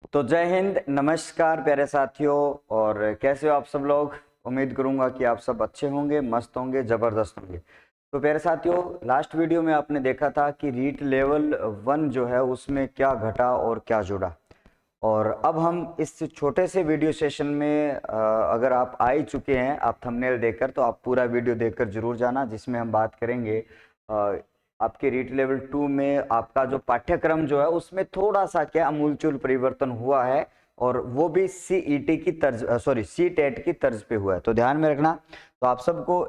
तो जय हिंद, नमस्कार प्यारे साथियों। और कैसे हो आप सब लोग। उम्मीद करूंगा कि आप सब अच्छे होंगे, मस्त होंगे, जबरदस्त होंगे। तो प्यारे साथियों, लास्ट वीडियो में आपने देखा था कि रीट लेवल 1 जो है उसमें क्या घटा और क्या जुड़ा। और अब हम इस छोटे से वीडियो सेशन में अगर आप आ ही चुके हैं, आप थंबनेल देखकर, तो आप पूरा वीडियो देखकर जरूर जाना, जिसमें हम बात करेंगे आपके रीट लेवल 2 में आपका जो पाठ्यक्रम जो है उसमें थोड़ा सा क्या अमूलचूल परिवर्तन हुआ है, और वो भी सीईटी की तर्ज सी टेट की तर्ज पे हुआ है। तो ध्यान में रखना। तो आप सबको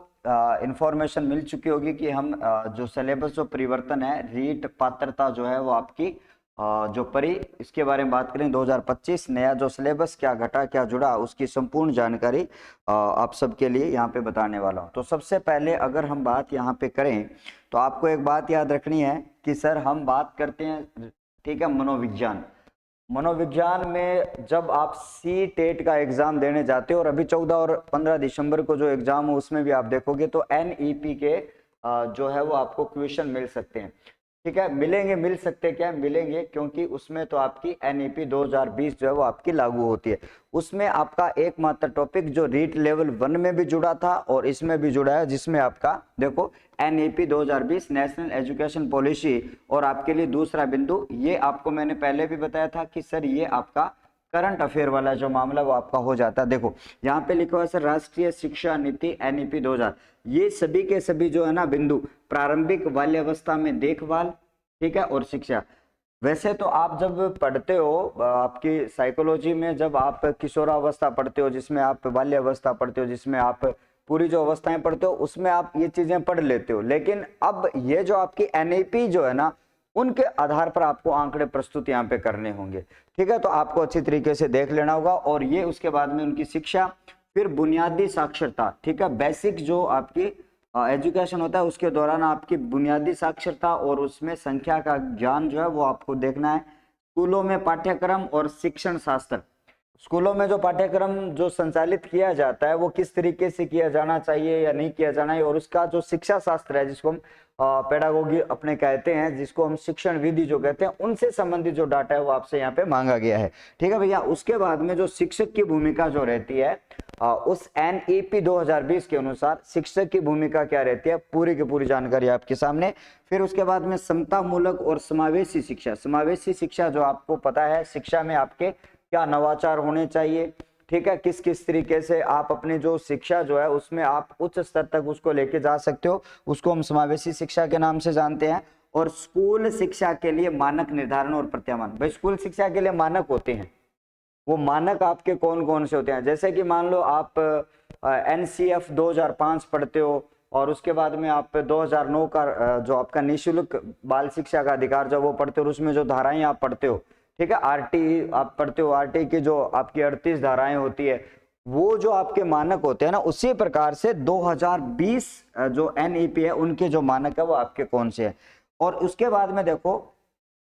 इंफॉर्मेशन मिल चुकी होगी कि हम जो सिलेबस जो परिवर्तन है, रीट पात्रता जो है वो आपकी जो परी, इसके बारे में बात करें। 2025 नया जो सिलेबस, क्या घटा क्या जुड़ा, उसकी संपूर्ण जानकारी आप सबके लिए यहाँ पे बताने वाला हूँ। तो सबसे पहले अगर हम बात यहाँ पे करें तो आपको एक बात याद रखनी है कि सर हम बात करते हैं, ठीक है, मनोविज्ञान। मनोविज्ञान में जब आप सी टेट का एग्जाम देने जाते हो, और अभी 14 और 15 दिसंबर को जो एग्जाम हो उसमें भी आप देखोगे तो एनईपी के जो है वो आपको क्वेश्चन मिल सकते हैं। ठीक है, मिलेंगे, मिल सकते क्या, मिलेंगे, क्योंकि उसमें तो आपकी एनईपी 2020 जो है वो आपकी लागू होती है। उसमें आपका एकमात्र टॉपिक जो रीट लेवल 1 में भी जुड़ा था और इसमें भी जुड़ा है, जिसमें आपका देखो एनईपी 2020 नेशनल एजुकेशन पॉलिसी, और आपके लिए दूसरा बिंदु, ये आपको मैंने पहले भी बताया था कि सर ये आपका करंट अफेयर वाला जो मामला वो आपका हो जाता है। देखो यहाँ पे लिखा हुआ है सर, राष्ट्रीय शिक्षा नीति एनईपी 2000। ये सभी के सभी जो है ना बिंदु, प्रारंभिक बाल्यावस्था में देखभाल, ठीक है, और शिक्षा। वैसे तो आप जब पढ़ते हो आपकी साइकोलॉजी में, जब आप किशोरावस्था पढ़ते हो, जिसमें आप बाल्यावस्था पढ़ते हो, जिसमें आप पूरी जो अवस्थाएं पढ़ते हो, उसमें आप ये चीजें पढ़ लेते हो। लेकिन अब ये जो आपकी एनईपी जो है ना, उनके आधार पर आपको आंकड़े प्रस्तुत यहाँ पे करने होंगे। ठीक है, तो आपको अच्छी तरीके से देख लेना होगा। और ये उसके बाद में उनकी शिक्षा, फिर बुनियादी साक्षरता, ठीक है, बेसिक जो आपकी एजुकेशन होता है, उसके दौरान आपकी बुनियादी साक्षरता और उसमें संख्या का ज्ञान जो है वो आपको देखना है। स्कूलों में पाठ्यक्रम और शिक्षण शास्त्र, स्कूलों में जो पाठ्यक्रम जो संचालित किया जाता है वो किस तरीके से किया जाना चाहिए या नहीं किया जाना है, और उसका जो शिक्षा शास्त्र है, जिसको हम पेडागोगी अपने कहते हैं, जिसको हम शिक्षण विधि जो कहते हैं, उनसे संबंधित जो डाटा है वो आपसे यहाँ पे मांगा गया है। ठीक है भैया। उसके बाद में जो शिक्षक की भूमिका जो रहती है, उस एनईपी 2020 के अनुसार शिक्षक की भूमिका क्या रहती है, पूरी की पूरी जानकारी आपके सामने। फिर उसके बाद में समता मूलक और समावेशी शिक्षा। समावेशी शिक्षा जो आपको पता है, शिक्षा में आपके क्या नवाचार होने चाहिए, ठीक है, किस किस तरीके से आप अपनी जो शिक्षा जो है उसमें आप उच्च स्तर तक उसको लेके जा सकते हो, उसको हम समावेशी शिक्षा के नाम से जानते हैं। और स्कूल शिक्षा के लिए मानक निर्धारण और प्रत्यामान। भाई स्कूल शिक्षा के लिए मानक होते हैं, वो मानक आपके कौन कौन से होते हैं। जैसे कि मान लो आप एनसीएफ 2005 पढ़ते हो, और उसके बाद में आप 2009 का जो आपका निःशुल्क बाल शिक्षा का अधिकार जो वो पढ़ते हो, उसमें जो धाराएं आप पढ़ते हो, ठीक है, आरटी आप पढ़ते हो, आरटी की जो आपकी 38 धाराएं होती है, वो जो आपके मानक होते हैं ना, उसी प्रकार से 2020 जो एनईपी है उनके जो मानक है वो आपके कौन से हैं। और उसके बाद में देखो,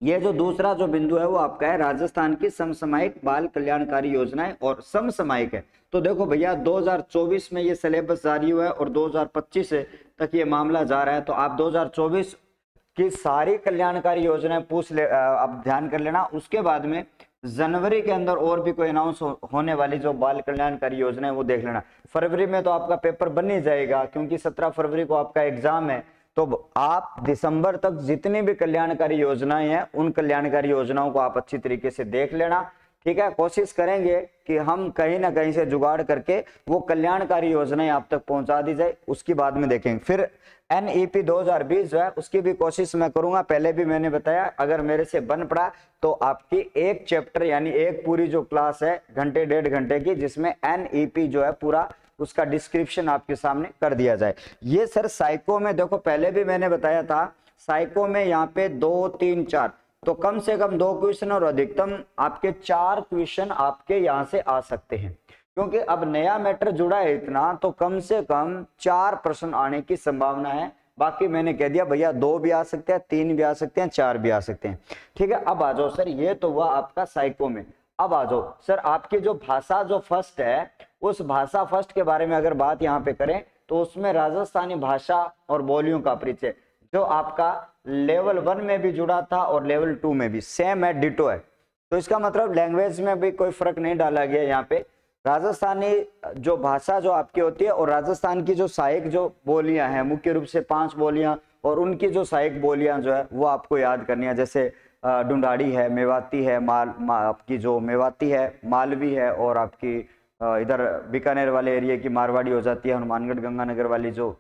ये जो दूसरा जो बिंदु है वो आपका है राजस्थान की समसामयिक बाल कल्याणकारी योजनाएं और समसामयिक है। तो देखो भैया 2024 में ये सिलेबस जारी हुआ है और 2025 तक ये मामला जा रहा है। तो आप 2024 की सारी कल्याणकारी योजनाएं पूछ ले, आप ध्यान कर लेना। उसके बाद में जनवरी के अंदर और भी कोई अनाउंस होने वाली जो बाल कल्याणकारी योजना है वो देख लेना। फरवरी में तो आपका पेपर बन ही जाएगा, क्योंकि 17 फरवरी को आपका एग्जाम है। तो आप दिसंबर तक जितनी भी कल्याणकारी योजनाएं हैं, उन कल्याणकारी योजनाओं को आप अच्छी तरीके से देख लेना। ठीक है, कोशिश करेंगे कि हम कहीं ना कहीं से जुगाड़ करके वो कल्याणकारी योजनाएं आप तक पहुंचा दी जाए, उसकी बाद में देखेंगे। फिर एनईपी 2020 जो है उसकी भी कोशिश मैं करूंगा। पहले भी मैंने बताया, अगर मेरे से बन पड़ा तो आपकी एक चैप्टर यानी एक पूरी जो क्लास है घंटे 1.5 घंटे की, जिसमें एनईपी जो है पूरा उसका डिस्क्रिप्शन आपके सामने कर दिया जाए। ये सर साइको में देखो, पहले भी मैंने बताया था, साइको में यहाँ पे 2 3 4, तो कम से कम 2 क्वेश्चन और अधिकतम आपके 4 क्वेश्चन आपके यहाँ से आ सकते हैं, क्योंकि अब नया मैटर जुड़ा है इतना, तो कम से कम 4 प्रश्न आने की संभावना है। बाकी मैंने कह दिया भैया 2 भी आ सकते हैं, 3 भी आ सकते हैं, 4 भी आ सकते हैं। ठीक है, अब आ जाओ सर, ये तो हुआ आपका साइको में। अब आ जाओ सर, आपकी जो भाषा जो फर्स्ट है, उस भाषा फर्स्ट के बारे में अगर बात यहाँ पे करें, तो उसमें राजस्थानी भाषा और बोलियों का परिचय, जो आपका लेवल 1 में भी जुड़ा था और लेवल 2 में भी सेम है, डिटो है। तो इसका मतलब लैंग्वेज में भी कोई फर्क नहीं डाला गया यहाँ पे। राजस्थानी जो भाषा जो आपकी होती है और राजस्थान की जो सहायक जो बोलियां हैं, मुख्य रूप से 5 बोलियां, और उनकी जो सहायक बोलियां जो है वो आपको याद करनी है। जैसे ढूंढाड़ी है, मेवाती है, आपकी जो मेवाती है, मालवी है, और आपकी इधर बीकानेर वाले एरिया की मारवाड़ी हो जाती है, हनुमानगढ़ गंगानगर वाली जो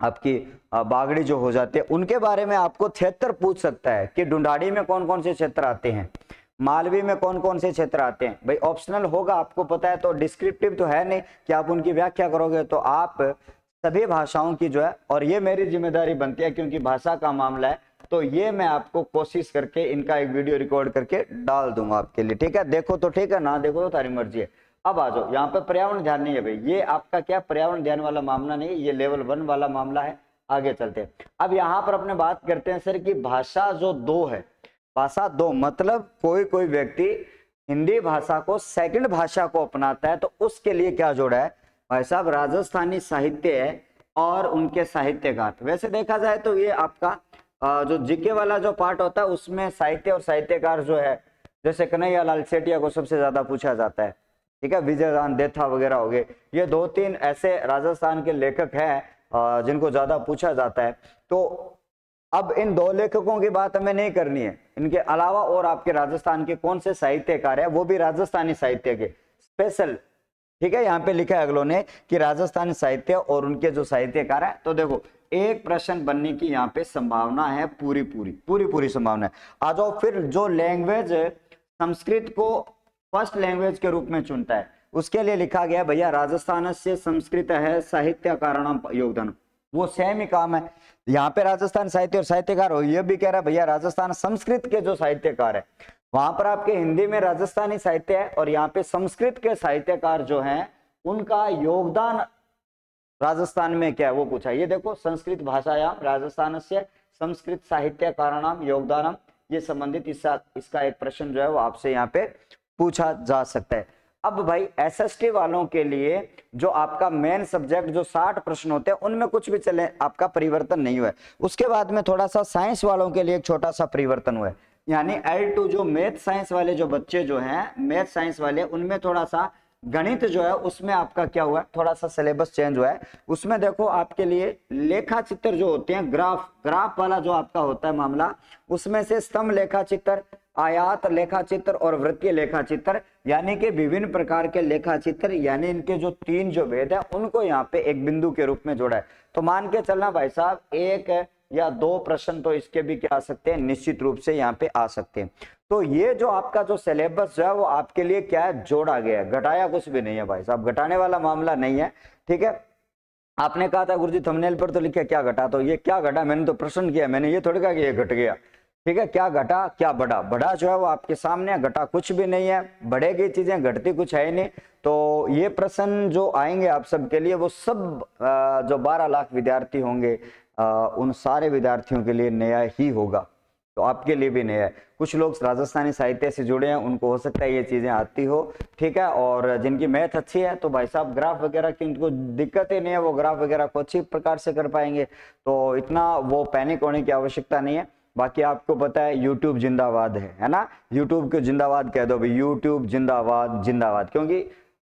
आपकी बागड़ी जो हो जाती है। उनके बारे में आपको क्षेत्र पूछ सकता है कि ढूंढाड़ी में कौन कौन से क्षेत्र आते हैं, मालवी में कौन कौन से क्षेत्र आते हैं। भाई ऑप्शनल होगा, आपको पता है, तो डिस्क्रिप्टिव तो है नहीं कि आप उनकी व्याख्या करोगे। तो आप सभी भाषाओं की जो है, और ये मेरी जिम्मेदारी बनती है क्योंकि भाषा का मामला है, तो ये मैं आपको कोशिश करके इनका एक वीडियो रिकॉर्ड करके डाल दूंगा आपके लिए। ठीक है, देखो तो ठीक है, ना देखो तो तारी मर्जी है। अब आ जाओ यहाँ पे, पर्यावरण ध्यान नहीं है भाई, ये आपका क्या पर्यावरण ध्यान वाला मामला नहीं है, ये लेवल 1 वाला मामला है। आगे चलते हैं। अब यहाँ पर अपने बात करते हैं सर कि भाषा जो 2 है, भाषा 2 मतलब कोई कोई व्यक्ति हिंदी भाषा को सेकंड भाषा को अपनाता है, तो उसके लिए क्या जोड़ा है भाई साहब, राजस्थानी साहित्य है और उनके साहित्यकार। वैसे देखा जाए तो ये आपका जो जीके वाला जो पार्ट होता है उसमें साहित्य और साहित्यकार जो है, जैसे कन्हैया लाल सेठिया को सबसे ज्यादा पूछा जाता है। ठीक है, विजयदान देथा वगैरह हो गए, ये 2-3 ऐसे राजस्थान के लेखक हैं जिनको ज्यादा पूछा जाता है। तो अब इन 2 लेखकों की बात हमें नहीं करनी है, इनके अलावा और आपके राजस्थान के कौन से साहित्यकार है, वो भी राजस्थानी साहित्य के स्पेशल। ठीक है, यहाँ पे लिखा है अगलों ने कि राजस्थानी साहित्य और उनके जो साहित्यकार है। तो देखो एक प्रश्न बनने की यहाँ पे संभावना है, पूरी संभावना है। आ जाओ फिर, जो लैंग्वेज संस्कृत को फर्स्ट लैंग्वेज के रूप में चुनता है, उसके लिए लिखा गया भैया राजस्थान से संस्कृत है साहित्यकारणम योगदान, वो सेम ही काम है। यहाँ पे राजस्थान साहित्य और साहित्यकार हो, ये भी कह रहा है भैया राजस्थान संस्कृत के जो साहित्यकार है, वहां पर आपके हिंदी में राजस्थानी साहित्य है और यहाँ पे संस्कृत के साहित्यकार जो हैं उनका योगदान राजस्थान में क्या है वो पूछा। ये देखो, संस्कृत भाषायाम राजस्थान से संस्कृत साहित्यकाराणाम योगदानम, ये संबंधित इसका एक प्रश्न जो है वो आपसे यहाँ पे पूछा जा सकता है। अब भाई एसएसटी वालों के लिए जो आपका मेन सब्जेक्ट जो 60 प्रश्न होते हैं उनमें कुछ भी चले आपका परिवर्तन नहीं हुआ है। उसके बाद में थोड़ा सा साइंस वालों के लिए एक छोटा सा परिवर्तन हुआ है, यानी L2 जो मैथ साइंस वाले जो बच्चे जो हैं, मैथ साइंस वाले, उनमें थोड़ा सा गणित जो है उसमें आपका क्या हुआ है, थोड़ा सा सिलेबस चेंज हुआ है। उसमें देखो आपके लिए लेखा चित्र जो होते हैं, ग्राफ वाला जो आपका होता है मामला, उसमें से स्तंभ लेखा चित्र, आयात लेखा चित्र और वृत्तीय लेखा चित्र, यानी कि विभिन्न प्रकार के लेखा चित्र, यानी इनके जो 3 जो भेद है उनको यहाँ पे एक बिंदु के रूप में जोड़ा है। तो मान के चलना भाई साहब 1 या 2 प्रश्न तो इसके भी क्या आ सकते हैं, निश्चित रूप से यहाँ पे आ सकते हैं। तो ये जो आपका जो सिलेबस जो है वो आपके लिए क्या है, जोड़ा गया है, घटाया कुछ भी नहीं है भाई साहब, घटाने वाला मामला नहीं है। ठीक है, आपने कहा था गुरुजी थंबनेल पर तो लिखा क्या घटा, तो ये क्या घटा, मैंने तो प्रश्न किया, मैंने ये थोड़ी कहा कि ये घट गया। ठीक है, क्या घटा क्या बढ़ा, बढ़ा जो है वो आपके सामने, घटा कुछ भी नहीं है, बढ़ेगी चीजें, घटती कुछ है ही नहीं। तो ये प्रश्न जो आएंगे आप सबके लिए वो सब जो 12 लाख विद्यार्थी होंगे उन सारे विद्यार्थियों के लिए नया ही होगा, तो आपके लिए भी नया है। कुछ लोग राजस्थानी साहित्य से जुड़े हैं, उनको हो सकता है ये चीजें आती हो। ठीक है, और जिनकी मैथ अच्छी है तो भाई साहब ग्राफ वगैरह की उनको दिक्कत ही नहीं है, वो ग्राफ वगैरह को अच्छी प्रकार से कर पाएंगे, तो इतना वो पैनिक होने की आवश्यकता नहीं है। बाकी आपको पता है यूट्यूब जिंदाबाद है ना, यूट्यूब को जिंदाबाद कह दो भाई, यूट्यूब जिंदाबाद जिंदाबाद। क्योंकि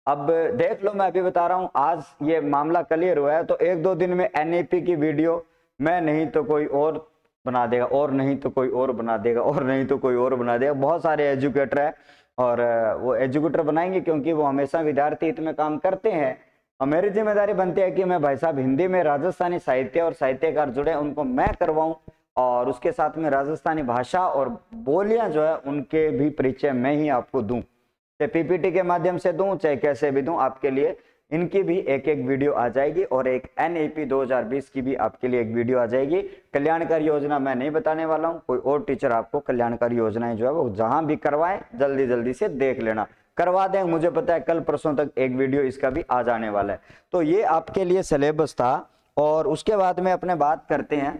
अब देख लो, मैं अभी बता रहा हूँ, आज ये मामला क्लियर हुआ है तो 1-2 दिन में एनईपी की वीडियो मैं नहीं तो कोई और बना देगा, और नहीं तो कोई और बना देगा, और नहीं तो कोई और बना देगा। बहुत सारे एजुकेटर है और वो एजुकेटर बनाएंगे क्योंकि वो हमेशा विद्यार्थी हित में काम करते हैं, और मेरी जिम्मेदारी बनती है कि मैं भाई साहब हिंदी में राजस्थानी साहित्य और साहित्यकार जुड़े उनको मैं करवाऊं, और उसके साथ में राजस्थानी भाषा और बोलियां जो है उनके भी परिचय मैं ही आपको दूं, चाहे पीपीटी के माध्यम से दूं चाहे कैसे भी दूं, आपके लिए इनकी भी एक वीडियो आ जाएगी, और एक एनईपी 2020 की भी आपके लिए एक वीडियो आ जाएगी। कल्याणकारी योजना मैं नहीं बताने वाला हूं, कोई और टीचर आपको कल्याणकारी योजनाएं जो है वो जहां भी करवाएं जल्दी से देख लेना, करवा दें, मुझे पता है कल परसों तक एक वीडियो इसका भी आ जाने वाला है। तो ये आपके लिए सिलेबस था, और उसके बाद में अपने बात करते हैं।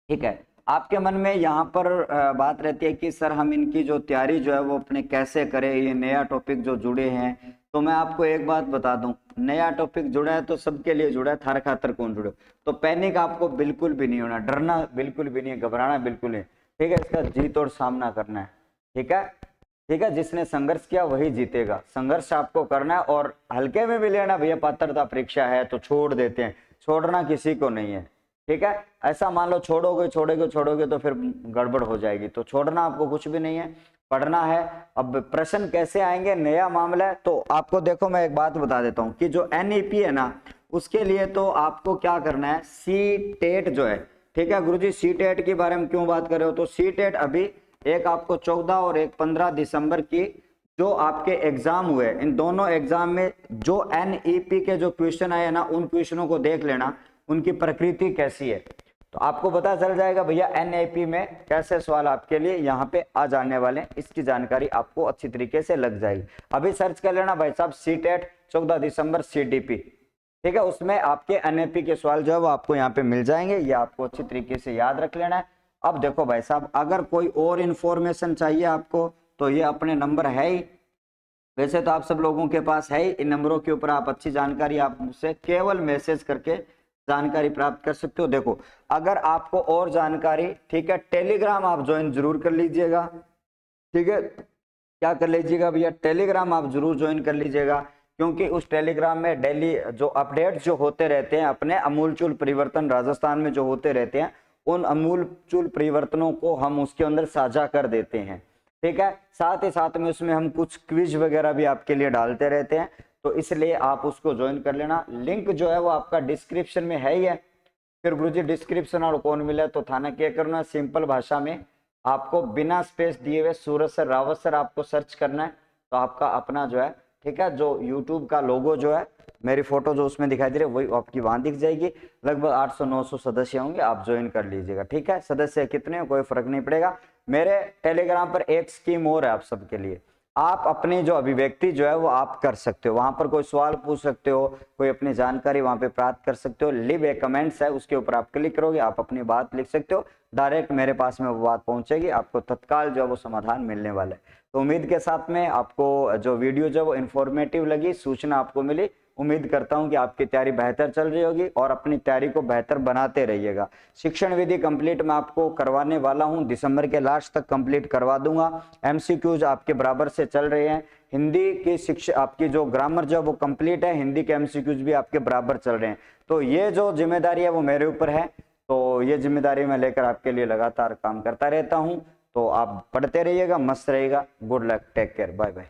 ठीक है, आपके मन में यहाँ पर बात रहती है कि सर हम इनकी जो तैयारी जो है वो अपने कैसे करें, ये नया टॉपिक जो जुड़े हैं। तो मैं आपको एक बात बता दूं, नया टॉपिक जुड़ा है तो सबके लिए जुड़ा है, थार खातर कौन जुड़े, तो पैनिक आपको बिल्कुल भी नहीं होना, डरना बिल्कुल भी नहीं है, घबराना बिल्कुल नहीं। ठीक है, इसका जी तोड़ सामना करना है। ठीक है, ठीक है, जिसने संघर्ष किया वही जीतेगा। संघर्ष आपको करना है और हल्के में भी लेना, भैया पात्रता परीक्षा है तो छोड़ देते हैं, छोड़ना किसी को नहीं है। ठीक है, ऐसा मान लो छोड़ोगे तो फिर गड़बड़ हो जाएगी, तो छोड़ना आपको कुछ भी नहीं है, पढ़ना है। अब प्रश्न कैसे आएंगे, नया मामला है। तो आपको देखो मैं एक बात बता देता हूं कि जो NEP है ना, उसके लिए तो आपको क्या करना है, CTET जो है, ठीक है गुरुजी, CTET के बारे में क्यों बात कर रहे हो, तो CTET अभी एक आपको 14 और एक 15 दिसंबर की जो आपके एग्जाम हुए, इन दोनों एग्जाम में जो NEP के जो क्वेश्चन आए ना, उन क्वेश्चनों को देख लेना, उनकी प्रकृति कैसी है, तो आपको पता चल जाएगा भैया NEP में कैसे सवाल आपके लिए यहाँ पे आ जाने वाले हैं। इसकी जानकारी आपको अच्छी तरीके से लग जाएगी। अभी सर्च कर लेना भाई साहब CTET 14 दिसंबर CDP, ठीक है, उसमें आपके NEP के सवाल जो है वो आपको यहाँ पे मिल जाएंगे, ये आपको अच्छी तरीके से याद रख लेना है। अब देखो भाई साहब, अगर कोई और इन्फॉर्मेशन चाहिए आपको तो ये अपने नंबर है ही, वैसे तो आप सब लोगों के पास है ही, इन नंबरों के ऊपर आप अच्छी जानकारी आप मुझसे केवल मैसेज करके जानकारी प्राप्त कर सकते हो। देखो अगर आपको और जानकारी, ठीक है, टेलीग्राम आप ज्वाइन जरूर कर लीजिएगा, ठीक है, क्या कर लीजिएगा भैया, टेलीग्राम आप जरूर ज्वाइन कर लीजिएगा, क्योंकि उस टेलीग्राम में डेली जो अपडेट जो होते रहते हैं अपने अमूलचूल परिवर्तन राजस्थान में जो होते रहते हैं, उन अमूलचूल परिवर्तनों को हम उसके अंदर साझा कर देते हैं। ठीक है, साथ ही साथ में उसमें हम कुछ क्विज वगैरह भी आपके लिए डालते रहते हैं, तो इसलिए आप उसको ज्वाइन कर लेना। लिंक जो है वो आपका डिस्क्रिप्शन में है ही है। फिर गुरुजी डिस्क्रिप्शन और कौन मिला, तो थाना क्या करना, सिंपल भाषा में आपको बिना स्पेस दिए हुए सूरज सर रावत सर आपको सर्च करना है, तो आपका अपना जो है, ठीक है, जो यूट्यूब का लोगो जो है, मेरी फोटो जो उसमें दिखाई दे रही है वही आपकी वहां दिख जाएगी। लगभग 800-900 सदस्य होंगे, आप ज्वाइन कर लीजिएगा। ठीक है, सदस्य कितने हो कोई फर्क नहीं पड़ेगा। मेरे टेलीग्राम पर एक स्कीम और है आप सबके लिए, आप अपनी जो अभिव्यक्ति जो है वो आप कर सकते हो, वहां पर कोई सवाल पूछ सकते हो, कोई अपनी जानकारी वहां पे प्राप्त कर सकते हो। लिव ए कमेंट्स है, उसके ऊपर आप क्लिक करोगे, आप अपनी बात लिख सकते हो, डायरेक्ट मेरे पास में वो बात पहुंचेगी, आपको तत्काल जो है वो समाधान मिलने वाला है। तो उम्मीद के साथ में आपको जो वीडियो जो है वो इन्फॉर्मेटिव लगी, सूचना आपको मिली। उम्मीद करता हूं कि आपकी तैयारी बेहतर चल रही होगी और अपनी तैयारी को बेहतर बनाते रहिएगा। शिक्षण विधि कंप्लीट मैं आपको करवाने वाला हूं, दिसंबर के लास्ट तक कंप्लीट करवा दूंगा। MCQs आपके बराबर से चल रहे हैं। हिंदी की शिक्षा आपकी जो ग्रामर जो वो कंप्लीट है, हिंदी के MCQs भी आपके बराबर चल रहे हैं। तो ये जो जिम्मेदारी है वो मेरे ऊपर है, तो ये जिम्मेदारी मैं लेकर आपके लिए लगातार काम करता रहता हूँ। तो आप पढ़ते रहिएगा, मस्त रहिएगा। Good luck, take care, bye bye.